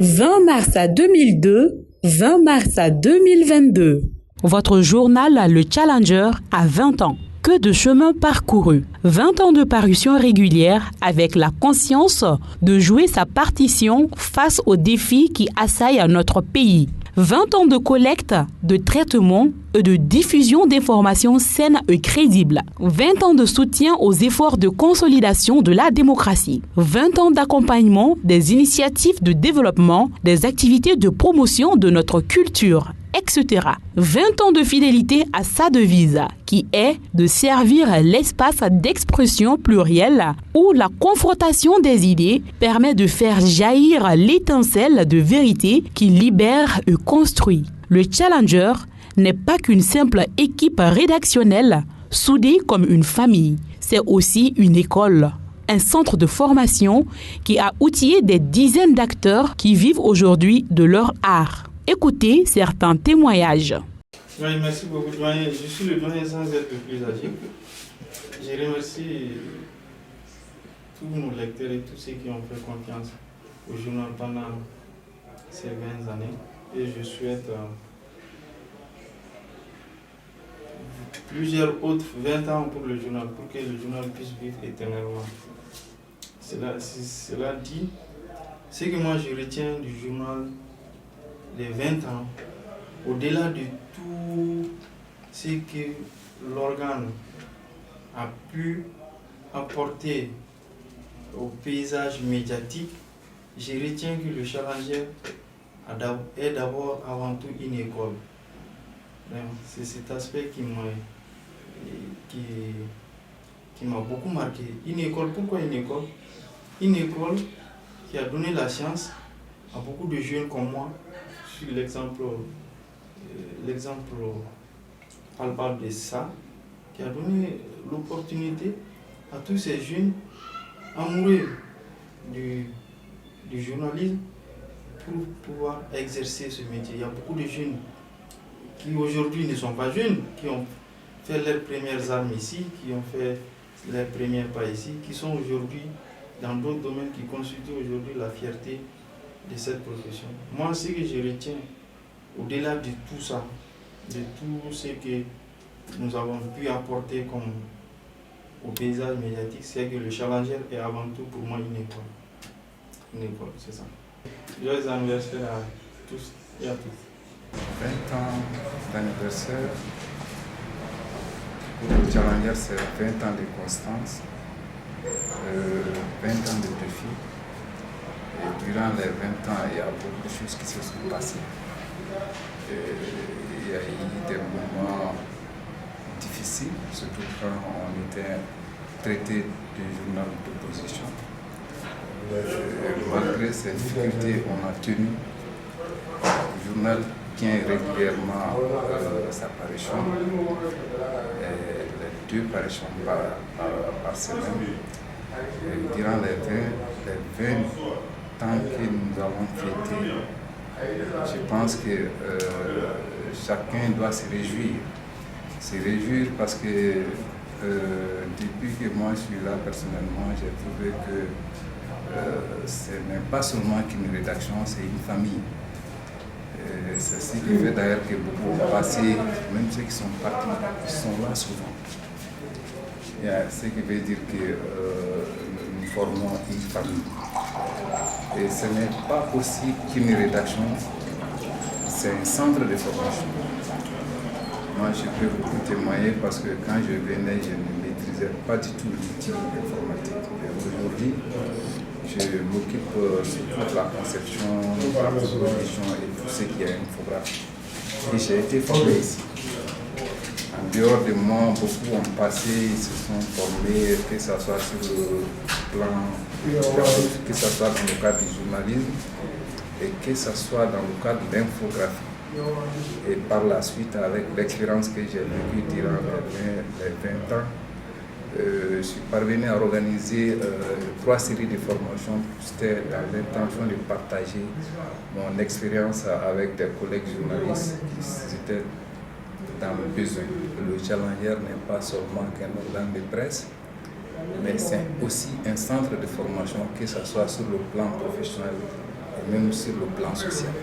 20 mars 2002, 20 mars 2022. Votre journal Le Challenger a 20 ans. Que de chemin parcouru. 20 ans de parution régulière avec la conscience de jouer sa partition face aux défis qui assaillent notre pays. 20 ans de collecte, de traitement et de diffusion d'informations saines et crédibles. 20 ans de soutien aux efforts de consolidation de la démocratie. 20 ans d'accompagnement des initiatives de développement, des activités de promotion de notre culture, etc. 20 ans de fidélité à sa devise, qui est de servir l'espace d'expression plurielle où la confrontation des idées permet de faire jaillir l'étincelle de vérité qui libère et construit. Le Challenger n'est pas qu'une simple équipe rédactionnelle soudée comme une famille. C'est aussi une école, un centre de formation qui a outillé des dizaines d'acteurs qui vivent aujourd'hui de leur art. Écoutez certains témoignages. Oui, merci beaucoup, doyen. Je suis le doyen sans être le plus âgé. Je remercie tous nos lecteurs et tous ceux qui ont fait confiance au journal pendant ces 20 années. Et je souhaite plusieurs autres 20 ans pour le journal, pour que le journal puisse vivre éternellement. Cela dit, ce que moi je retiens du journal, les 20 ans, au-delà de tout ce que l'organe a pu apporter au paysage médiatique, je retiens que le Challenger est d'abord avant tout une école. C'est cet aspect qui m'a beaucoup marqué. Une école, pourquoi une école? Une école qui a donné la chance à beaucoup de jeunes comme moi. Je suis l'exemple palpable de ça, qui a donné l'opportunité à tous ces jeunes amoureux du journalisme pour pouvoir exercer ce métier. Il y a beaucoup de jeunes qui aujourd'hui ne sont pas jeunes, qui ont fait leurs premières armes ici, qui ont fait leurs premiers pas ici, qui sont aujourd'hui dans d'autres domaines qui constituent aujourd'hui la fierté de cette profession. Moi, ce que je retiens, au-delà de tout ça, de tout ce que nous avons pu apporter comme au paysage médiatique, c'est que le Challenger est avant tout pour moi une école. Une école, c'est ça. Joyeux anniversaire à tous et à toutes. 20 ans d'anniversaire. Pour le Challenger, c'est 20 ans de constance, 20 ans de défis. Et durant les 20 ans, il y a beaucoup de choses qui se sont passées. Il y a eu des moments difficiles, surtout quand on était traité du journal d'opposition. Malgré ces difficultés, on a tenu. Le journal tient régulièrement sa parution, les 2 parutions par semaine. Et durant les 20 ans que nous avons fêté, je pense que chacun doit se réjouir. Se réjouir parce que depuis que moi je suis là personnellement, j'ai trouvé que ce n'est pas seulement qu'une rédaction, c'est une famille. C'est ce qui fait d'ailleurs que beaucoup ont passé, même ceux qui sont partis, ils sont là souvent. Ce qui veut dire que nous formons une famille. Et ce n'est pas aussi qu'une rédaction, c'est un centre de formation. Moi, je peux beaucoup témoigner parce que quand je venais, je ne maîtrisais pas du tout l'outil informatique. Aujourd'hui, je m'occupe surtout de la conception, de la proposition et tout ce qui est infographie. Et j'ai été formé ici. En dehors de moi, beaucoup ont passé, ils se sont formés, que ce soit sur le plan, que ce soit dans le cadre du journalisme et que ce soit dans le cadre de l'infographie. Et par la suite, avec l'expérience que j'ai vécue durant les 20 ans, je suis parvenu à organiser 3 séries de formations. C'était dans l'intention de partager mon expérience avec des collègues journalistes qui étaient dans le besoin. Le Challenger n'est pas seulement qu'un organe de presse, mais c'est aussi un centre de formation, que ce soit sur le plan professionnel même sur le plan social.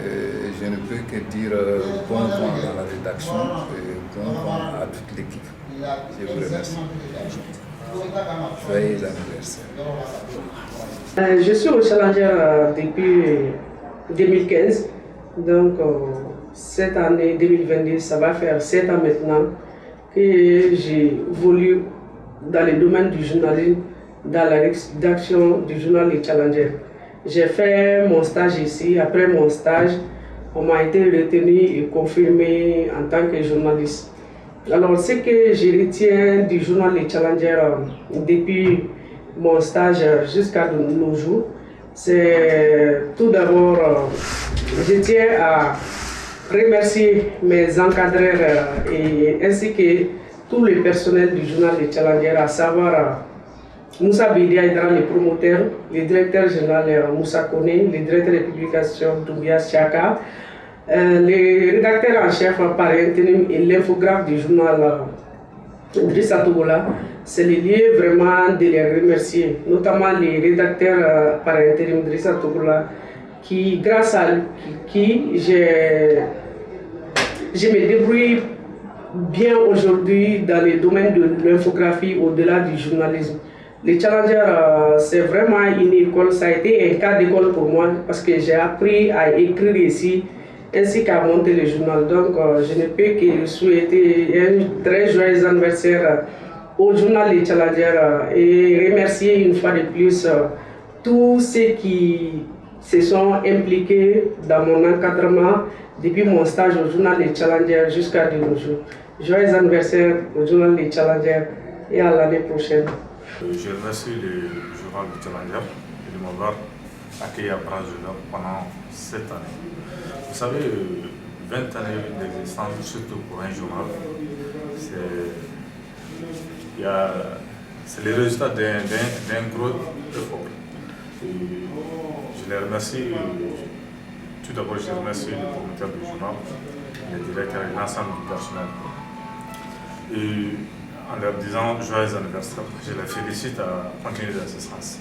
Je ne peux que dire bon vent dans la rédaction et bon vent à toute l'équipe. Je vous remercie. Joyeux anniversaire. Je suis au Challenger depuis 2015. Donc, cette année 2022, ça va faire 7 ans maintenant que j'ai évolué dans le domaine du journalisme, dans la rédaction du journal Le Challenger. J'ai fait mon stage ici. Après mon stage, on m'a été retenu et confirmé en tant que journaliste. Alors, ce que je retiens du journal Le Challenger depuis mon stage jusqu'à nos jours, c'est tout d'abord, je tiens à remercier mes encadreurs ainsi que tout le personnel du journal Le Challenger, à savoir Moussa Bidia, le promoteur, le directeur général Moussa Kone, le directeur de publication Doumbia Chaka, le rédacteur en chef par intérim et l'infographe du journal Drissa Togola. C'est le lieu vraiment de les remercier, notamment les rédacteurs par intérim Drissa Togola, qui, grâce à qui je me débrouille bien aujourd'hui dans le domaine de l'infographie au-delà du journalisme. Le Challenger, c'est vraiment une école, ça a été un cas d'école pour moi parce que j'ai appris à écrire ici ainsi qu'à monter le journal. Donc, je ne peux que souhaiter un très joyeux anniversaire au journal Le Challenger et remercier une fois de plus tous ceux qui se sont impliqués dans mon encadrement depuis mon stage au journal Le Challenger jusqu'à nos jours. Joyeux anniversaire au journal Le Challenger et à l'année prochaine. Je remercie le journal Le Challenger de m'avoir accueilli à bras ouverts pendant 7 années. Vous savez, 20 années d'existence, surtout pour un journal, c'est le résultat d'un gros effort. Je les remercie. Tout d'abord, je remercie le promoteur du journal, le directeur et l'ensemble du personnel. Et en leur disant joyeux anniversaire, je les félicite à continuer dans ce sens.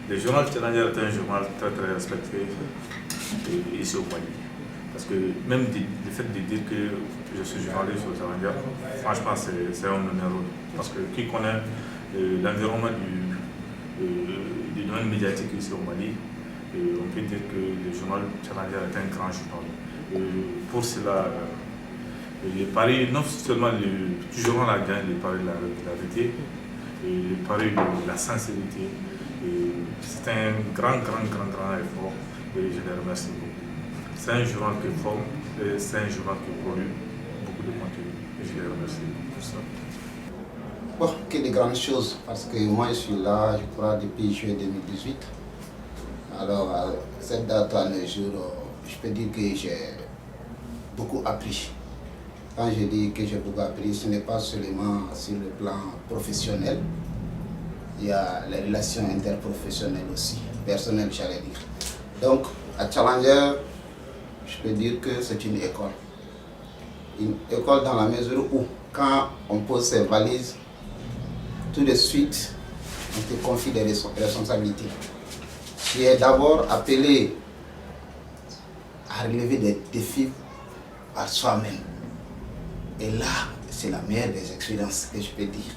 Le journal Challenger est un journal très très respecté ici au Mali. Parce que même le fait de dire que je suis journaliste au Challenger, franchement c'est un honneur. Parce que qui connaît l'environnement du domaine médiatique ici au Mali, on peut dire que le journal Challenger est un grand journal. Pour cela, le pari, non seulement le journal a gagné le pari de la régularité, le pari de la sincérité. C'est un grand effort et je les remercie beaucoup. C'est un journal qui forme et c'est un journal qui produit beaucoup de contenu et je les remercie pour ça. Bon, que de grandes choses parce que moi je suis là, je crois, depuis juillet 2018. Alors, à cette date, à nos jours, je peux dire que j'ai beaucoup appris. Quand je dis que j'ai beaucoup appris, ce n'est pas seulement sur le plan professionnel, il y a les relations interprofessionnelles aussi, personnelles j'allais dire. Donc à Challenger, je peux dire que c'est une école. Une école dans la mesure où quand on pose ses valises, tout de suite on te confie des responsabilités. Tu es d'abord appelé à relever des défis par soi-même. Et là, c'est la meilleure des expériences que je peux dire.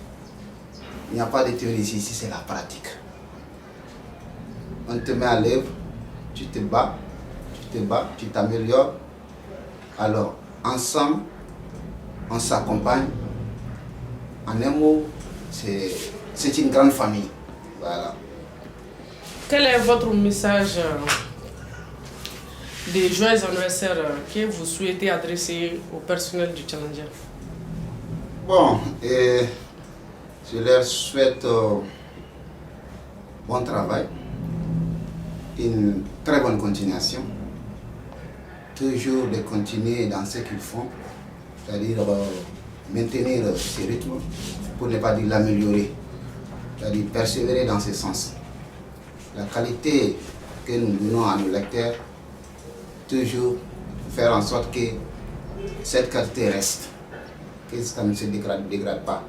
Il n'y a pas de théorie ici, c'est la pratique. On te met à l'œuvre, tu te bats, tu t'améliores. Alors, ensemble, on s'accompagne. En un mot, c'est une grande famille. Voilà. Quel est votre message de joyeux anniversaire que vous souhaitez adresser au personnel du Challenger? Bon, je leur souhaite bon travail, une très bonne continuation, toujours de continuer dans ce qu'ils font, c'est-à-dire maintenir ce rythme, pour ne pas dire l'améliorer, c'est-à-dire persévérer dans ce sens. La qualité que nous donnons à nos lecteurs, toujours faire en sorte que cette qualité reste, que ça ne se dégrade pas.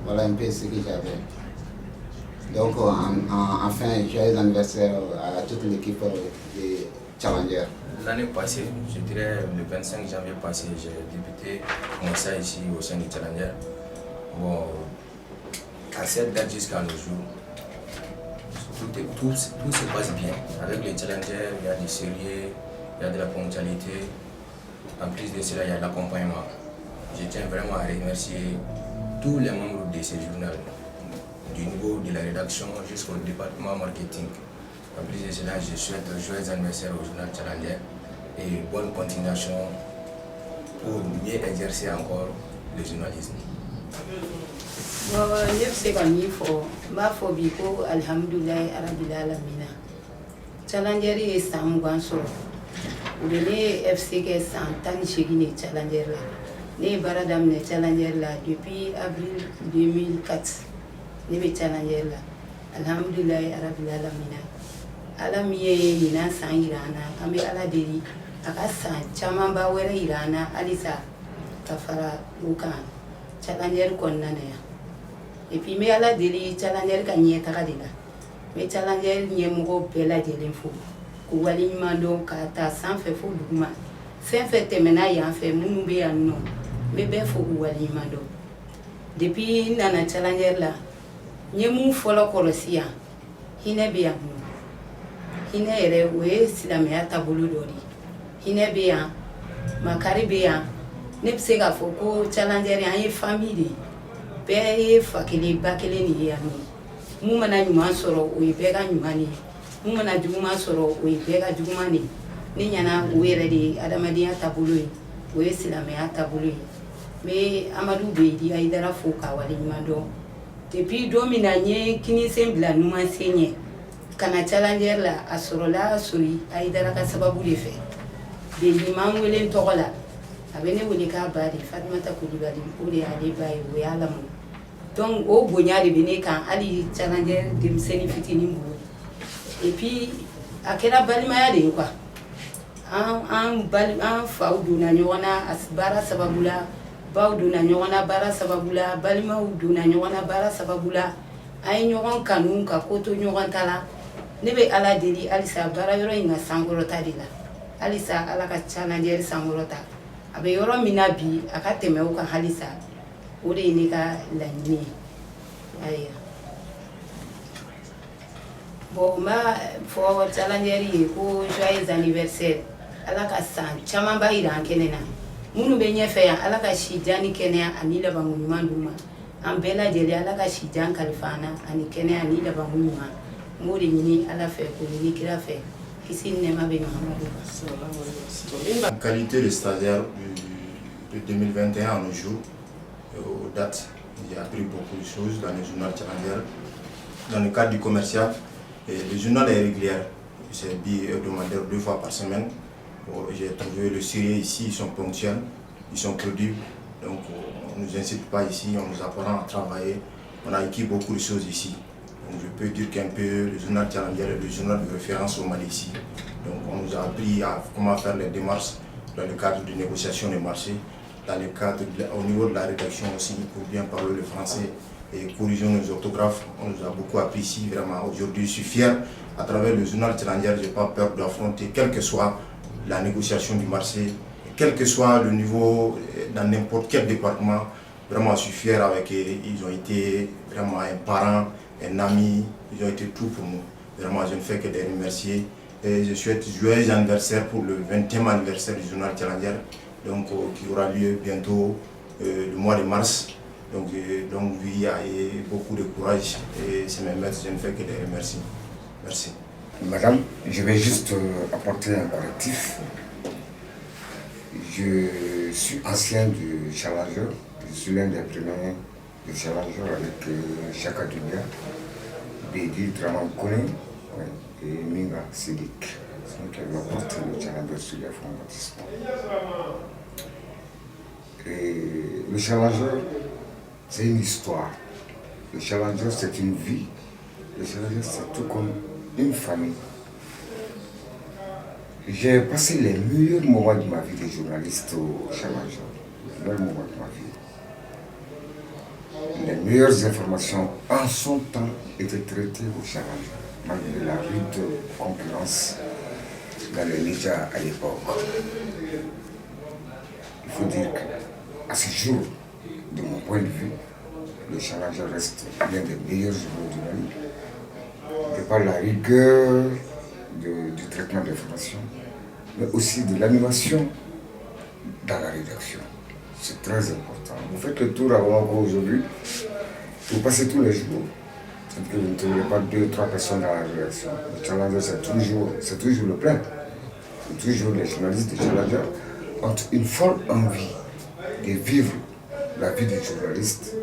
Voilà un peu ce que j'avais. Donc, enfin, joyeux anniversaire à toute l'équipe des Challengers. L'année passée, je dirais le 25 janvier passé, j'ai débuté mon stage ici au sein du Challenger. Bon, à cette date jusqu'à nos jours, tout se passe bien. Avec les Challengers, il y a du sérieux, il y a de la ponctualité. En plus de cela, il y a l'accompagnement. Je tiens vraiment à remercier tous les membres de ce journal, du niveau de la rédaction jusqu'au département marketing. En plus de cela, je souhaite un joyeux anniversaire au journal Challenger et bonne continuation pour mieux exercer encore le journalisme. ñëpp c'est que ni fo m'a fo bi ko alhamdulillahi rabbil alamin Challenger yi sam gwanso de ne FC ke santan shigini Challenger la ne baradam ne Challenger la depuis avril 2004 ne be Challenger la alhamdulillahi rabbil alamin ala miye mina san irana ambe ala deri aka san chaman ba were irana alisa kafara ukan Challenger konna ne et puis me ala deri Challenger ka nyeta kadila me Challenger nyemgo bela jelen fo ko wali mando ka ta san fe fo duguma sen fe temena yan fe munu be yan no me be fo wali mando depuis nana Challenger la nyemu folo korosia hine be yan hine ere we silamaya tabulu dori hine be yan makari be yan ne se ka fo ko Challenger yan ye famille be fakili bakile ni yan mu mana nyuma soro o be ga nyuma ni mu mana juguma soro o be ga juguma ni ni nyana were de adamadiya tabulu we silamaya tabulu me amadu be di aidara fo ka wali mando depuis domina nye kini sembla numa senye kana Challenger la asorola suri aidara ka sababu de fe de liman wele togola abene wele ka bari Fatimata Kulibali uri ali bayi we alamu donc o bonya de bene kan ali Challenger de seni fitini mbu et puis akela balimaya de quoi an faw duna ɲɔgɔnna bara sababula baw duna ɲɔgɔnna bara sababula balimaw duna ɲɔgɔnna bara sababula an ye ɲɔgɔn kanu ka ko to ɲɔgɔn ta la ne bɛ ala deli halisa baara yɔrɔ in ka sankɔrɔta de la halisa ala ka Challenger sankɔrɔta a bɛ yɔrɔ min na bi a ka tɛmɛ o kan halisa o de ye ne ka laɲini ye ayiwa bon n b'a fɔ Challenger ye ko joyeux anniversaire ala ka san caman ba yira an kɛnɛ na minnu bɛ ɲɛfɛ yan ala ka sijan ni kɛnɛya ani labanko ɲuman d'u ma an bɛɛ lajɛlen ala ka sijan kalifa an na ani kɛnɛya ani labanko ɲuman n b'o de ɲini ala fɛ k'o ɲini kira fɛ kisi ni nɛɛma bɛ Mahamadu kan. En qualité de stagiaire de 2021 à nos jours, aux dates, j'ai appris beaucoup de choses dans le journal Challenger. Dans le cadre du commercial, le journal est régulier, c'est bi-hebdomadaire 2 fois par semaine. J'ai trouvé le sérieux ici, ils sont ponctuels, ils sont crédibles, donc on ne nous incite pas ici, on nous apprend à travailler, on a acquis beaucoup de choses ici. Donc je peux dire qu'un peu le journal Challenger est le journal de référence au Mali ici. Donc on nous a appris comment faire les démarches dans le cadre de négociation des marchés, dans le cadre au niveau de la rédaction aussi pour bien parler le français et corriger nos orthographes. On nous a beaucoup appris ici, vraiment. Aujourd'hui je suis fier, à travers le journal Challenger, je n'ai pas peur d'affronter quel que soit la négociation du marché, quel que soit le niveau, dans n'importe quel département. Vraiment, je suis fier avec eux. Ils ont été vraiment un parent, un ami, ils ont été tout pour nous. Vraiment, je ne fais que les remercier. Et je souhaite joyeux anniversaire pour le 20e anniversaire du journal Challenger, donc, qui aura lieu bientôt le mois de mars. Donc oui, il y a beaucoup de courage et c'est mes maîtres, je ne fais que les remercier. Merci. Madame, je vais juste apporter un correctif. Je suis ancien du Challenger, je suis l'un des premiers du Challenger avec Chaka Dunia, Bédi Draman Kone et Minga Sidik. Donc elle apporte le Challenger sur les fonds baptismaux. Et le Challenger, c'est une histoire. Le Challenger, c'est une vie. Le Challenger, c'est tout comme une famille. J'ai passé les meilleurs moments de ma vie de journaliste au Challenger. Les meilleurs moments de ma vie. les meilleures informations en son temps étaient traitées au Challenger, malgré la rude concurrence dans les médias à l'époque. Il faut dire qu'à ce jour, de mon point de vue, le Challenger reste l'un des meilleurs journaux du monde, de par la rigueur du traitement d'informations, mais aussi de l'animation dans la rédaction. C'est très important. Vous faites le tour à Bamako aujourd'hui, vous passez tous les jours. C'est-à-dire que vous ne trouverez pas 2 ou 3 personnes dans la rédaction. Le Challenger, c'est toujours le plein. C'est toujours les journalistes de Challenger ont une forte envie de vivre la vie du journaliste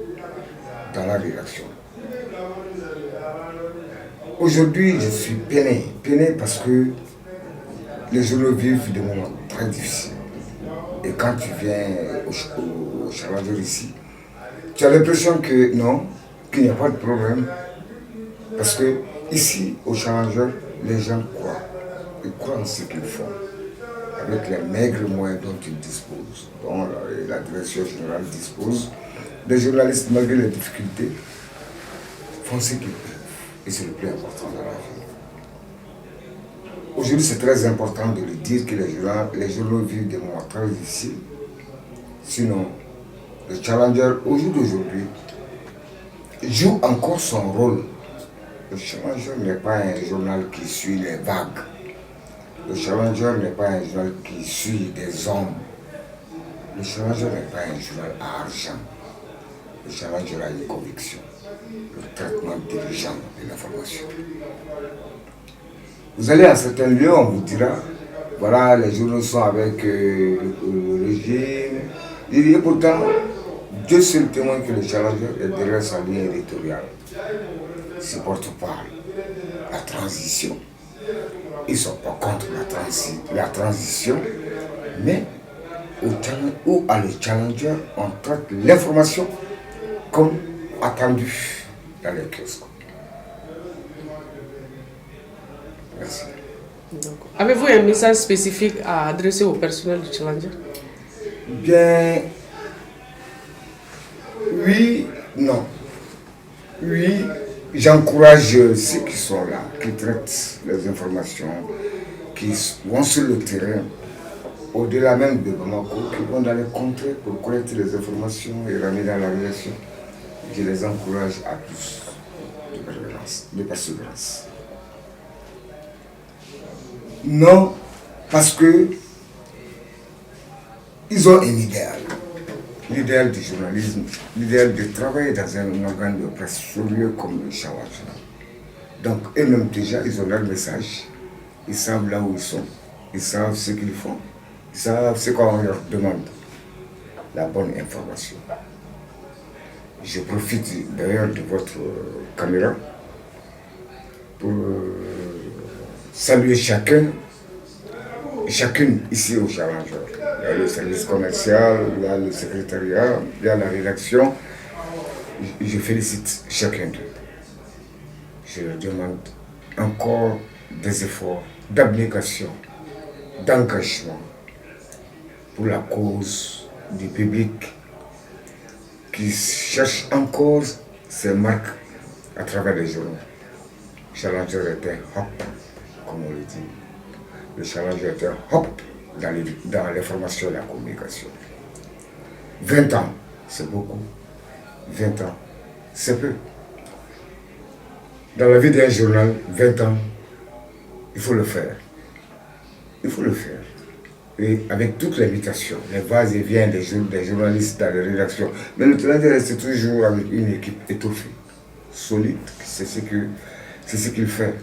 dans la rédaction. Aujourd'hui, je suis peiné parce que les journaux vivent des moments très difficiles. Et quand tu viens au Challenger ici, tu as l'impression que non, qu'il n'y a pas de problème. Parce que ici, au Challenger, les gens croient. Ils croient en ce qu'ils font. Avec les maigres moyens dont ils disposent, dont la direction générale dispose, les journalistes, malgré les difficultés, font ce qu'ils peuvent. Et c'est le plus important dans la vie. Aujourd'hui, c'est très important de le dire que les journaux vivent des moments très difficiles. Sinon, le Challenger, au jour d'aujourd'hui, joue encore son rôle. Le Challenger n'est pas un journal qui suit les vagues. Le Challenger n'est pas un journal qui suit des hommes. Le Challenger n'est pas un journal à argent. Le Challenger a une conviction, le traitement dirigeant de l'information. Vous allez à certains lieux, on vous dira, voilà, les journaux sont avec le régime. Et pourtant, Dieu seul témoin que le Challenger est derrière sa ligne éditoriale. Il ne supporte pas la transition. Ils ne sont pas contre la transition, mais où à le Challenger, on traite l'information comme attendu dans les kiosques. Merci. Avez-vous un message spécifique à adresser au personnel du Challenger? Bien, oui, non. Oui, j'encourage ceux qui sont là, qui traitent les informations, qui vont sur le terrain, au-delà même de Bamako, qui vont dans les contrées pour collecter les informations et ramener dans la rédaction. Je les encourage à tous de persévérance. Non, parce que ils ont un idéal. L'idéal du journalisme, l'idéal de travailler dans un organe de presse sérieux comme le Challenger. Donc eux-mêmes déjà, ils ont leur message. Ils savent là où ils sont. Ils savent ce qu'ils font. Ils savent ce qu'on leur demande. La bonne information. Je profite d'ailleurs de votre caméra pour saluer chacune ici au Challenger. Il y a le service commercial, il y a le secrétariat, il y a la rédaction. Je félicite chacun d'eux. Je leur demande encore des efforts d'abnégation, d'engagement pour la cause du public qui cherche encore ses marques à travers les journaux. Le Challenger est un hop, comme on le dit. Le Challenger est un hop dans l'information et la communication. 20 ans, c'est beaucoup. 20 ans, c'est peu. Dans la vie d'un journal, 20 ans, il faut le faire. Il faut le faire. Et avec toute l'invitation, les va-et-vient des journalistes dans les rédactions. Mais le Challenger reste toujours avec une équipe étoffée, solide. C'est ce qu'il fait.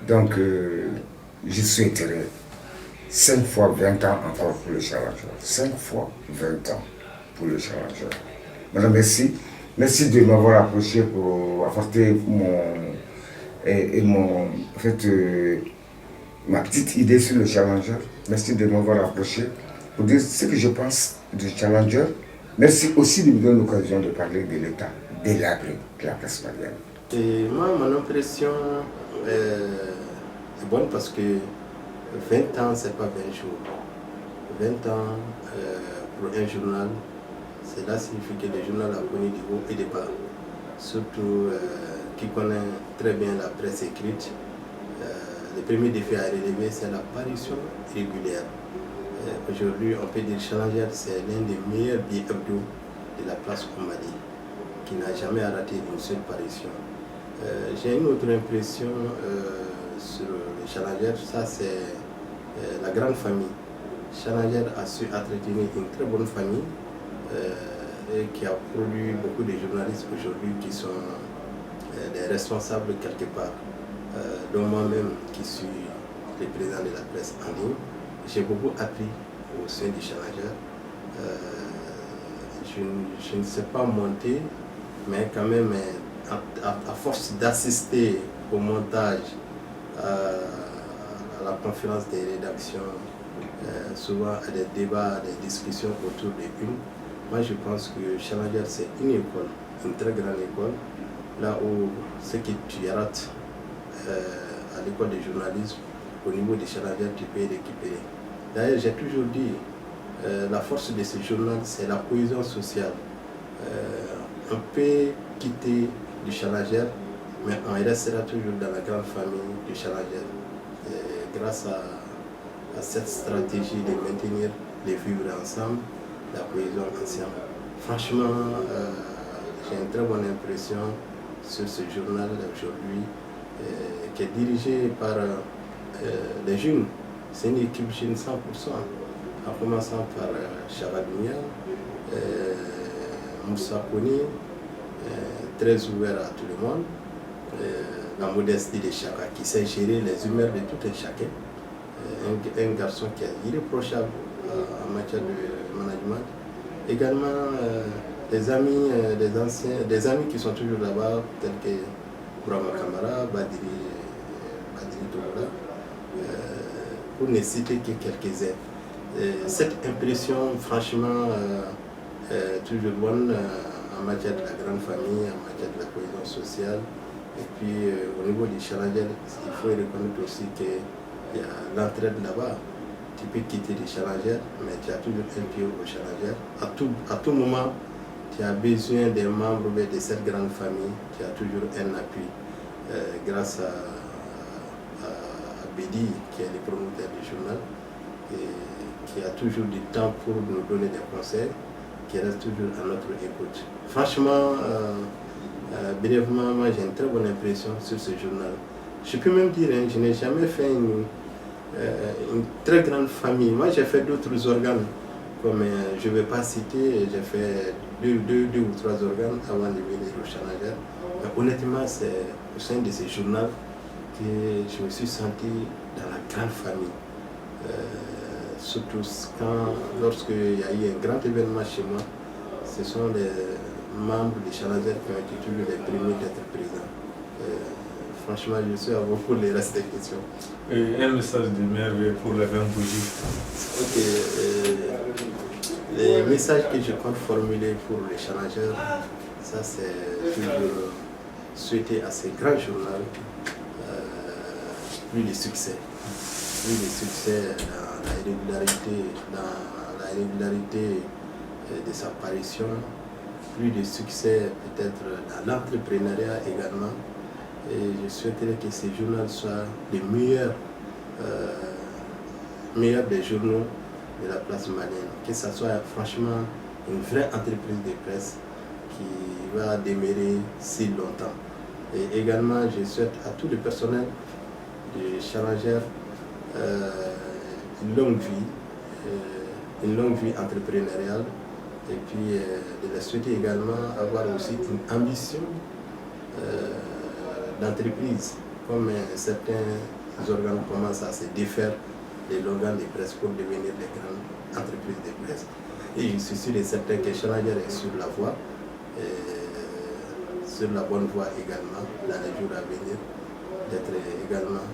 Donc, je souhaiterais 5 fois 20 ans encore pour le Challenger. 5 fois 20 ans pour le Challenger. Madame, merci. Merci de m'avoir approché pour apporter ma petite idée sur le Challenger. Merci de m'avoir approché pour dire ce que je pense du Challenger. Merci aussi de me donner l'occasion de parler de l'état délabré de la presse malienne. Et moi, mon impression est bonne parce que 20 ans, c'est pas 20 jours. 20 ans pour un journal, Cela signifie que le journal a connu des hauts et des bas. Surtout qui connaît très bien la presse écrite. Le premier défi à relever, c'est l'apparition régulière. Aujourd'hui, on peut dire que Challenger, c'est l'un des meilleurs billets hebdo de la place au Mali, qui n'a jamais raté une seule parution. J'ai une autre impression sur le Challenger, ça c'est la grande famille. Challenger a su entretenir une très bonne famille et qui a produit beaucoup de journalistes aujourd'hui qui sont des responsables quelque part, dont moi-même qui suis le président de la presse en ligne. J'ai beaucoup appris au sein du Challenger. Je ne sais pas monter, mais quand même, à force d'assister au montage, à la conférence des rédactions, souvent à des débats, des discussions autour des unes, moi je pense que Challenger c'est une école, une très grande école, là où ce que tu rates à l'école de journalisme, au niveau des Challenger, tu peux récupérer. D'ailleurs, j'ai toujours dit, la force de ce journal, c'est la cohésion sociale. On peut quitter du Challenger, mais on restera toujours dans la grande famille du Challenger. Grâce à cette stratégie de maintenir les vivre ensemble, la cohésion ensemble. Franchement, j'ai une très bonne impression sur ce journal d'aujourd'hui, qui est dirigé par les jeunes. C'est une équipe jeune 100%, en commençant par Chavadunia, Moussa Koni, très ouvert à tout le monde, la modestie de chacun, qui sait gérer les humeurs de tout et chacun, un garçon qui est irréprochable en matière de management. Également des amis, des amis qui sont toujours là-bas, tels que Bourama Kamara, Badiri Togola, pour ne citer que quelques-uns. Cette impression, franchement, toujours bonne en matière de la grande famille, en matière de la cohésion sociale. Et puis au niveau du Challenger, il faut reconnaître aussi qu'il y a l'entraide là-bas. Tu peux quitter le Challenger, mais tu as toujours un pied au Challenger. À tout moment, tu as besoin des membres de cette grande famille, tu as toujours un appui. Grâce à Bédi, qui est le promoteur du journal, et qui a toujours du temps pour nous donner des conseils, qui reste toujours à notre écoute. Franchement, brièvement, moi j'ai une très bonne impression sur ce journal. Je peux même dire, je n'ai jamais fait une très grande famille. Moi j'ai fait d'autres organes, comme je ne vais pas citer, j'ai fait deux ou trois organes avant de venir au Challenger. Mais honnêtement, c'est au sein de ce journal que je me suis senti dans la grande famille. Surtout lorsqu'il y a eu un grand événement chez moi, ce sont les membres du Challenger qui ont été toujours les premiers d'être présents. Franchement, je suis à vous pour les restes des questions. Et un message de merveille pour les 20 bougies. Ok. Les messages que je compte formuler pour les Challengers, ça c'est toujours souhaiter à ces grands journaux plus de succès. Plus de succès dans la régularité de sa parution, plus de succès peut-être dans l'entrepreneuriat également. Et je souhaiterais que ces journaux soient les meilleurs des journaux de la place malienne. Que ce soit franchement une vraie entreprise de presse qui va demeurer si longtemps. Et également, je souhaite à tout le personnel de Challenger une longue vie entrepreneuriale, et puis de la souhaiter également avoir aussi une ambition d'entreprise, comme certains organes commencent à se défaire de l'organe de presse pour devenir des grandes entreprises de presse. Et je suis sûr et certain que Challenger est sur la voie, sur la bonne voie également, dans les jours à venir, d'être également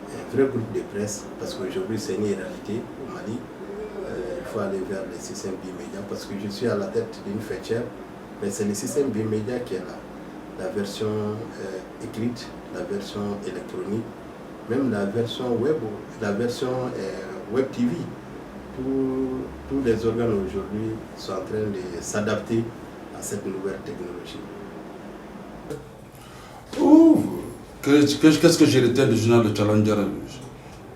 un vrai groupe de presse, parce qu'aujourd'hui c'est une réalité au Mali. Il faut aller vers le système bimédia, parce que je suis à la tête d'une fêtière, mais c'est le système bimédia qui est là. La version écrite, la version électronique, même la version web TV, tous les organes aujourd'hui sont en train de s'adapter à cette nouvelle technologie. Qu'est-ce que j'ai retenu du journal Le Challenger?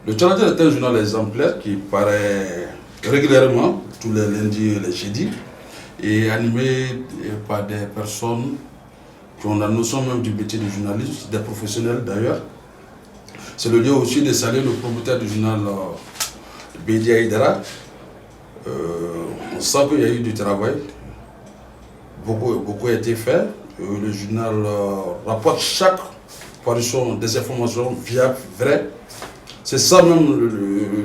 Le Challenger est un journal exemplaire qui paraît régulièrement, tous les lundis et les jeudis, et animé par des personnes qui ont la notion même du métier du journalisme, des professionnels d'ailleurs. C'est le lieu aussi de saluer le promoteur du journal Bédia Aïdara. On sent qu'il y a eu du travail, beaucoup a été fait. Le journal rapporte chaque parution des informations fiables, vraies. C'est ça même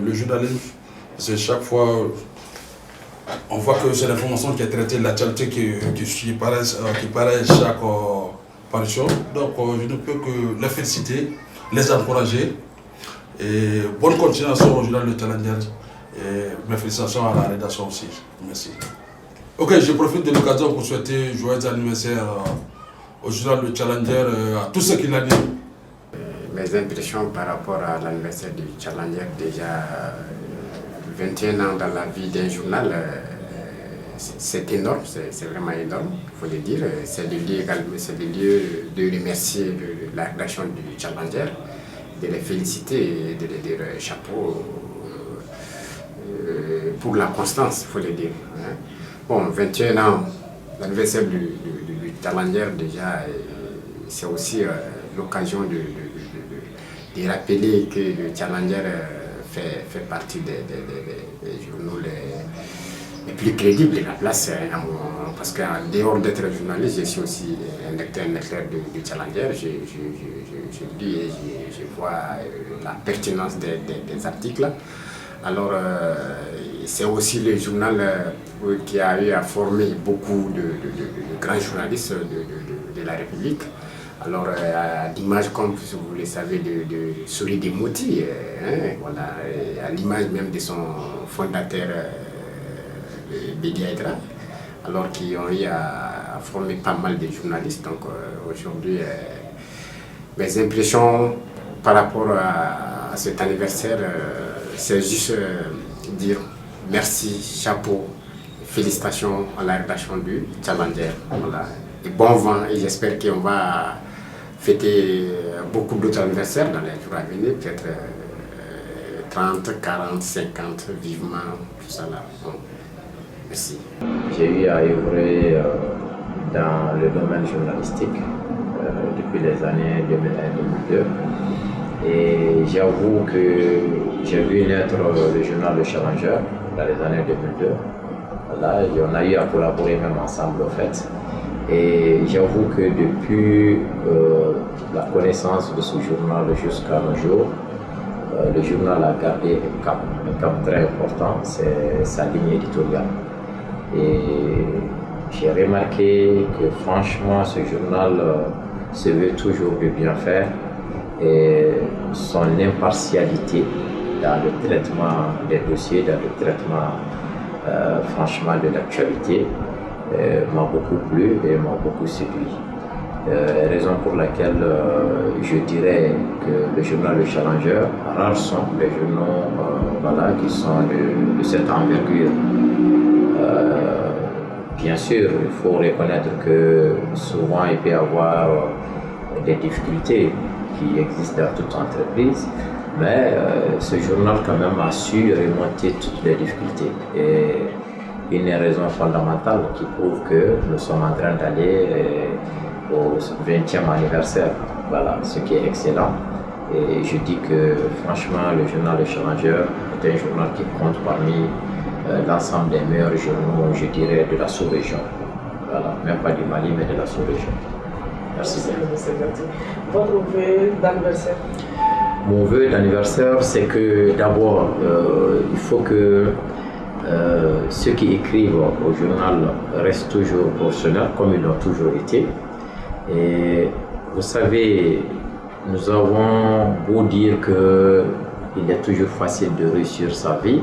le journalisme. C'est chaque fois, on voit que c'est l'information qui est traitée, l'actualité qui paraît chaque parution. Donc je ne peux que les féliciter, les encourager. Et bonne continuation au journal Le Challenger. Et mes félicitations à la rédaction aussi. Merci. Ok, je profite de l'occasion pour souhaiter joyeux anniversaire au journal Le Challenger, à tous ceux qui l'animent. Mes impressions par rapport à l'anniversaire du Challenger, déjà 21 ans dans la vie d'un journal, c'est énorme, c'est vraiment énorme, il faut le dire. C'est le lieu de remercier la rédaction du Challenger, de les féliciter et de les dire chapeau pour la constance, il faut le dire. Bon, 21 ans, l'anniversaire du Challenger, déjà, c'est aussi l'occasion de rappeler que le Challenger fait partie des journaux les plus crédibles de la place, parce qu'en dehors d'être journaliste, je suis aussi un lecteur du Challenger. Je lis et je vois la pertinence des articles. Alors, c'est aussi le journal qui a eu à former beaucoup de grands journalistes de la République. Alors, à l'image, comme vous le savez, de Sori Demoti, voilà, à l'image même de son fondateur, Bédia Aïdara, alors qui ont eu à former pas mal de journalistes. Donc, aujourd'hui, mes impressions par rapport à cet anniversaire, c'est juste dire merci, chapeau, félicitations à la rédaction du Challenger. Voilà. Et bon vent, et j'espère qu'on va fêter beaucoup d'autres anniversaires dans les jours à venir, peut-être 30, 40, 50, vivement, tout ça là. Bon. Merci. J'ai eu à œuvrer dans le domaine journalistique depuis les années 2001-2002. Et j'avoue que j'ai vu naître le journal Le Challenger dans les années 2002. Voilà, on a eu à collaborer même ensemble en fait. Et j'avoue que depuis la connaissance de ce journal jusqu'à nos jours, le journal a gardé un cap très important, c'est sa ligne éditoriale. Et j'ai remarqué que franchement ce journal se veut toujours de bien faire. Et son impartialité dans le traitement des dossiers, dans le traitement franchement de l'actualité m'a beaucoup plu et m'a beaucoup séduit. Raison pour laquelle je dirais que le journal Le Challenger, rares sont les journaux voilà, qui sont de cette envergure. Bien sûr, il faut reconnaître que souvent il peut y avoir des difficultés qui existent dans toute entreprise, mais ce journal quand même a su remonter toutes les difficultés. Et une raison fondamentale qui prouve que nous sommes en train d'aller au 20e anniversaire, voilà, ce qui est excellent. Et je dis que franchement le journal Le Challenger est un journal qui compte parmi l'ensemble des meilleurs journaux, je dirais, de la sous-région. Voilà, même pas du Mali, mais de la sous-région. Merci. Votre vœu d'anniversaire? Mon vœu d'anniversaire, c'est que d'abord, il faut que ceux qui écrivent au journal restent toujours professionnels, comme ils l'ont toujours été. Et vous savez, nous avons beau dire qu'il est toujours facile de réussir sa vie.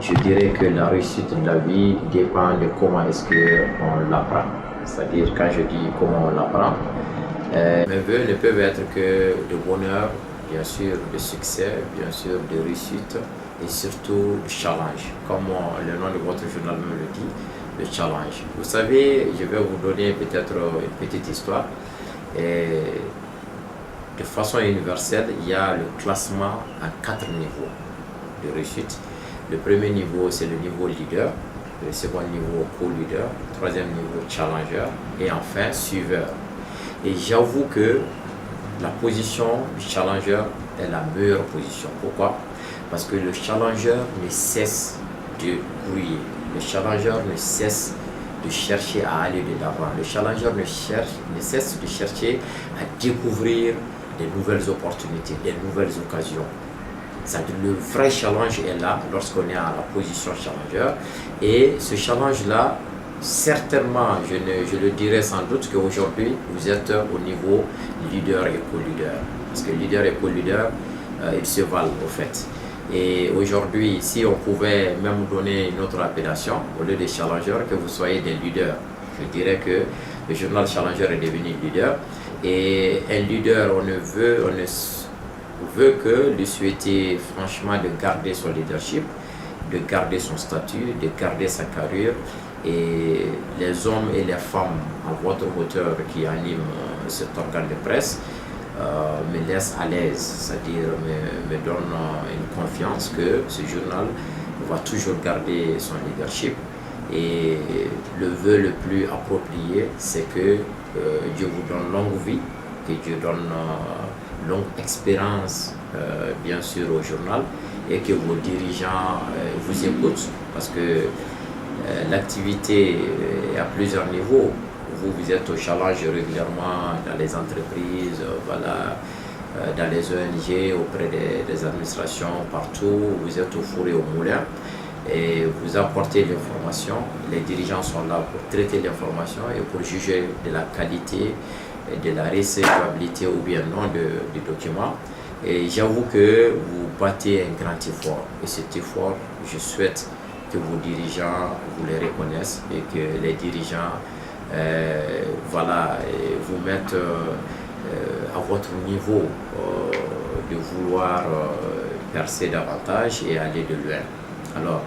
Je dirais que la réussite de la vie dépend de comment est-ce qu'on l'apprend. C'est-à-dire, quand je dis comment on l'apprend, mes vœux ne peuvent être que de bonheur, bien sûr de succès, bien sûr de réussite et surtout le challenge, comme le nom de votre journal me le dit, le challenge. Vous savez, je vais vous donner peut-être une petite histoire. Et de façon universelle, il y a le classement à 4 niveaux de réussite. Le premier niveau, c'est le niveau leader. Le second niveau, co-leader. Le troisième niveau, challenger. Et enfin, suiveur. Et j'avoue que la position du challenger est la meilleure position. Pourquoi? Parce que le challenger ne cesse de briller. Le challenger ne cesse de chercher à aller de l'avant. Le challenger ne cesse de chercher à découvrir des nouvelles opportunités, des nouvelles occasions. C'est-à-dire le vrai challenge est là lorsqu'on est à la position challenger. Et ce challenge-là, certainement, je le dirais sans doute qu'aujourd'hui, vous êtes au niveau leader et co-leader. Parce que leader et co-leader, ils se valent au fait. Et aujourd'hui, si on pouvait même donner une autre appellation, au lieu de challenger, que vous soyez des leaders. Je dirais que le journal Challenger est devenu leader. Et un leader, on ne veut que lui souhaiter franchement de garder son leadership, de garder son statut, de garder sa carrière. Et les hommes et les femmes à votre hauteur qui animent cet organe de presse me laissent à l'aise, c'est-à-dire me donnent une confiance que ce journal va toujours garder son leadership. Et le vœu le plus approprié, c'est que Dieu vous donne longue vie, que Dieu donne longue expérience, bien sûr, au journal, et que vos dirigeants vous écoutent, parce que l'activité est à plusieurs niveaux. Vous êtes au challenge régulièrement dans les entreprises, voilà, dans les ONG, auprès des administrations, partout. Vous êtes au four et au moulin et vous apportez l'information. Les dirigeants sont là pour traiter l'information et pour juger de la qualité, de la recevabilité ou bien non du document. Et j'avoue que vous battez un grand effort. Et cet effort, je souhaite que vos dirigeants vous les reconnaissent et que les dirigeants voilà, vous mettent à votre niveau de vouloir percer davantage et aller de loin. Alors,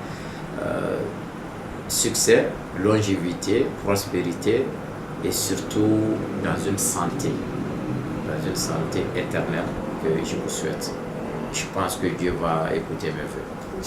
succès, longévité, prospérité et surtout dans une santé éternelle que je vous souhaite. Je pense que Dieu va écouter mes vœux.